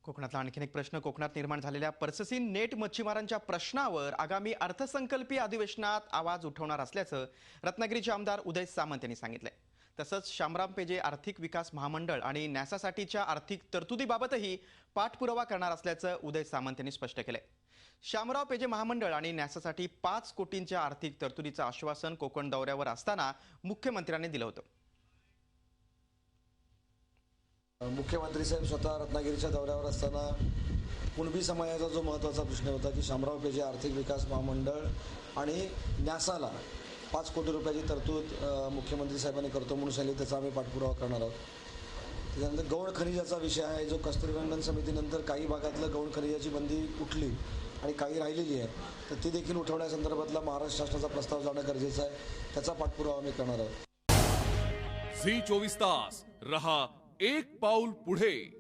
कोकणातला आणखीन एक प्रश्न. कोकणात निर्माण झालेल्या पर्ससीन नेट मच्छीमारांच्या प्रश्नावर आगामी अर्थसंकल्पीय अधिवेशनात आवाज उठवणार असल्याचं रत्नागिरीचे आमदार उदय सामंत यांनी सांगितलंय. तसंच शामराव पेजे आर्थिक विकास महामंडळ आणि नॅसासाठीच्या आर्थिक तरतुदीबाबतही पाठपुरावा करणार असल्याचं उदय सामंत यांनी स्पष्ट केलंय. शामराव पेजे महामंडळ आणि नॅसासाठी 5 कोटींच्या आर्थिक तरतुदीचं आश्वासन कोकण दौऱ्यावर असताना मुख्यमंत्र्यांनी दिलं होतं. मुख्यमंत्री साहेब स्वतः रत्नागिरीच्या दौऱ्यावर असताना कुणबी समाजाचा जो महत्त्वाचा प्रश्न होता की शामराव पेजे आर्थिक विकास महामंडळ आणि न्यासाला 5 कोटी रुपयाची तरतूद मुख्यमंत्री साहेबांनी करतो म्हणून सांगितलं, त्याचा आम्ही पाठपुरावा करणार आहोत. त्याच्यानंतर गौण खनिजाचा विषय आहे, जो कस्तुरीरंगन समितीनंतर काही भागातलं गौण खनिजाची बंदी उठली आणि काही राहिलेली आहे, तर ती देखील उठवण्यासंदर्भातला महाराष्ट्र शासनाचा प्रस्ताव जाणं गरजेचं आहे. त्याचा पाठपुरावा आम्ही करणार आहोत. झी 24 तास रहा एक पाऊल पुढे.